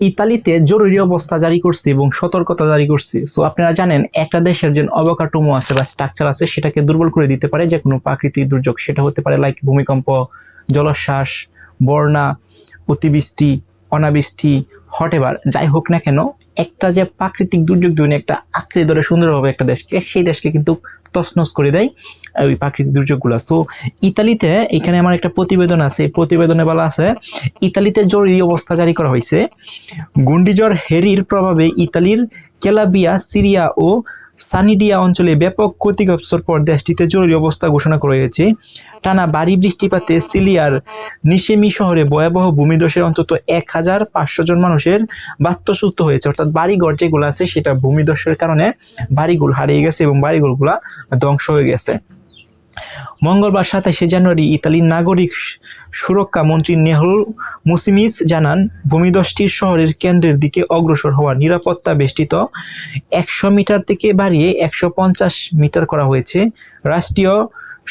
ইতালিতে জরুরি অবস্থা জারি করছে এবং সতর্কতা জারি করছে। সো আপনারা জানেন একটা দেশের যে অবকাঠামো আছে বা স্ট্রাকচার আছে সেটাকে দুর্বল করে দিতে পারে যে কোনো প্রাকৃতিক দুর্যোগ। সেটা হতে পারে লাইক ভূমিকম্প, জলোচ্ছ্বাস, বন্যা, অতিবৃষ্টি, অনাবৃষ্টি, হটএভার যাই হোক না কেন, একটা যে প্রাকৃতিক দুর্যোগ দুই একটা আঁকড়ে ধরে সুন্দরভাবে একটা দেশকে, সেই দেশকে কিন্তু তছনছ করে দেয় ওই প্রাকৃতিক দুর্যোগগুলো। সো ইতালিতে এখানে আমার একটা প্রতিবেদন আছে, প্রতিবেদনে বলা আছে ইতালিতে জরুরি অবস্থা জারি করা হয়েছে। ঘূর্ণিঝড় হ্যারির প্রভাবে ইতালির ক্যালাব্রিয়া, সিরিয়া ও সার্ডিনিয়া অঞ্চলে ব্যাপক ক্ষতিগ্রস্তর পর দেশটিতে জরুরি অবস্থা ঘোষণা করা হয়েছে। টানা ভারী বৃষ্টিপাতে সিলিয়ার নিশেমি শহরে ভয়াবহ ভূমিধসের অন্তত 1,500 জন মানুষের বাস্তুচ্যুত হয়েছে। অর্থাৎ বাড়িঘর যেগুলো আছে সেটা ভূমিধসের কারণে বাড়িগুলো হারিয়ে গেছে এবং বাড়িঘরগুলো ধ্বংস হয়ে গেছে। মঙ্গলবার 27শে জানুয়ারি ইতালির নাগরিক সুরক্ষা মন্ত্রী নেহরু মুসিমিস জানান, ভূমিধসটির শহরের কেন্দ্রের দিকে অগ্রসর হওয়ার নিরাপত্তা বেষ্টিত 100 মিটার থেকে বাড়িয়ে 150 মিটার করা হয়েছে। রাষ্ট্রীয়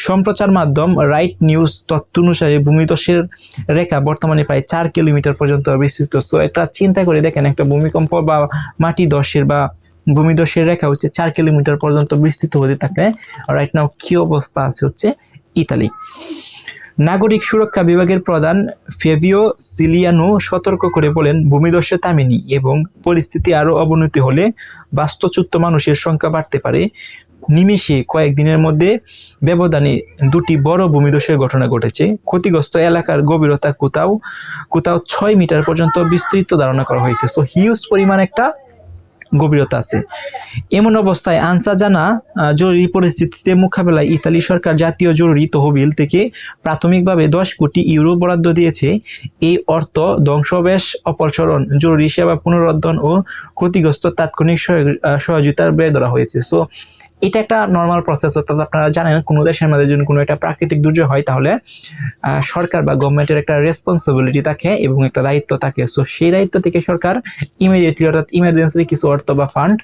সম্প্রচার মাধ্যম রাইট নিউজ তথ্য অনুসারে ভূমিধসের রেখা বর্তমানে প্রায় 4 কিলোমিটার পর্যন্ত বিস্তৃত। সো একটা চিন্তা করে দেখেন, একটা ভূমিকম্প বা মাটি ধসের বা ভূমিধসের রেখা হচ্ছে 4 কিলোমিটার পর্যন্ত বিস্তৃত হতে থাকে। রাইট নাও কি অবস্থা আছে হচ্ছে ইতালি। নাগরিক সুরক্ষা বিভাগের প্রধান ফেভিও সিলিয়ানো সতর্ক করে বলেন, ভূমিধসে থামেনি এবং পরিস্থিতি আরও অবনতি হলে বাস্তুচ্যুত মানুষের সংখ্যা বাড়তে পারে। নিমেষে কয়েকদিনের মধ্যে ব্যবধানে 2টি বড় ভূমিধসের ঘটনা ঘটেছে। ক্ষতিগ্রস্ত এলাকার গভীরতা কোথাও কোথাও 6 মিটার পর্যন্ত বিস্তৃত ধারণা করা হয়েছে। সো হিউজ পরিমাণ একটা গভীরতা আছে। এমন অবস্থায় আনসা জানা জরুরি পরিস্থিতিতে মোকাবেলায় ইতালি সরকার জাতীয় জরুরি তহবিল থেকে প্রাথমিকভাবে 10 কোটি ইউরো বরাদ্দ দিয়েছে। এই অর্থ ধ্বংসাবশেষ অপসারণ, জরুরি সেবা পুনরুদ্ধার ও ক্ষতিগ্রস্ত তাৎক্ষণিক সহযোগিতার ব্যয় ধরা হয়েছে। সো এটা একটা নর্মাল প্রসেস। অর্থাৎ আপনারা জানেন কোনো দেশের মধ্যে যদি কোনো একটা প্রাকৃতিক দুর্যোগ হয় তাহলে সরকার বা গভর্নমেন্টের একটা রেসপন্সিবিলিটি থাকে এবং একটা দায়িত্ব থাকে। সো সেই দায়িত্ব থেকে সরকার ইমিডিয়েটলি অর্থাৎ ইমার্জেন্সি কিছু অর্থ বা ফান্ড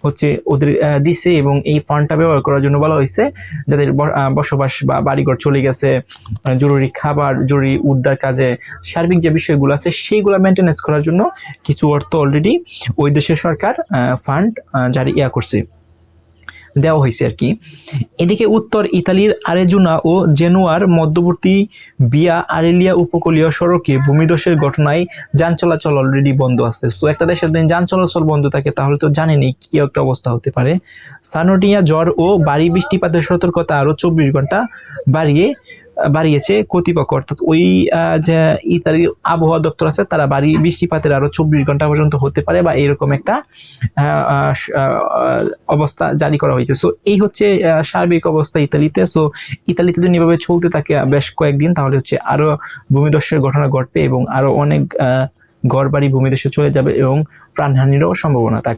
হচ্ছে ওদের দিছে এবং এই ফান্ডটা ব্যবহার করার জন্য বলা হয়েছে যাদের বসবাস বা বাড়িঘর চলে গেছে, জরুরি খাবার, জরুরি উদ্ধার কাজে সার্বিক যে বিষয়গুলো আছে সেইগুলো মেনটেন্যান্স করার জন্য কিছু অর্থ অলরেডি ওই দেশের সরকার ফান্ড জারি করছে, দেওয়া হয়েছে আর কি। এদিকে উত্তর ইতালির আরেজুনা ও জেনুয়ার মধ্যবর্তী বিয়া আরেলিয়া উপকূলীয় সড়কে ভূমিধসের ঘটনায় যান চলাচল অলরেডি বন্ধ আছে। সো একটা দেশের দিন যান চলাচল বন্ধ থাকে তাহলে তো জানেনই কি একটা অবস্থা হতে পারে। সার্ডিনিয়া ঝড় ও ভারী বৃষ্টিপাতের সতর্কতা আরো 24 ঘন্টা বাড়িয়েছে কর্তৃপক্ষ। অর্থাৎ ওই যে ইতালির আবহাওয়া দপ্তর আছে তারা ভারী বৃষ্টিপাতের আরো 24 ঘন্টা পর্যন্ত হতে পারে বা এরকম একটা অবস্থা জারি করা হয়েছে। সো এই হচ্ছে সার্বিক অবস্থা ইতালিতে। সো ইতালিতে যদি এভাবে চলতে থাকে বেশ কয়েকদিন তাহলে হচ্ছে আরো ভূমিধসের ঘটনা ঘটবে এবং আরো অনেক ঘরবাড়ি ভূমিধসে চলে যাবে এবং প্রাণহানিরও সম্ভাবনা থাকে।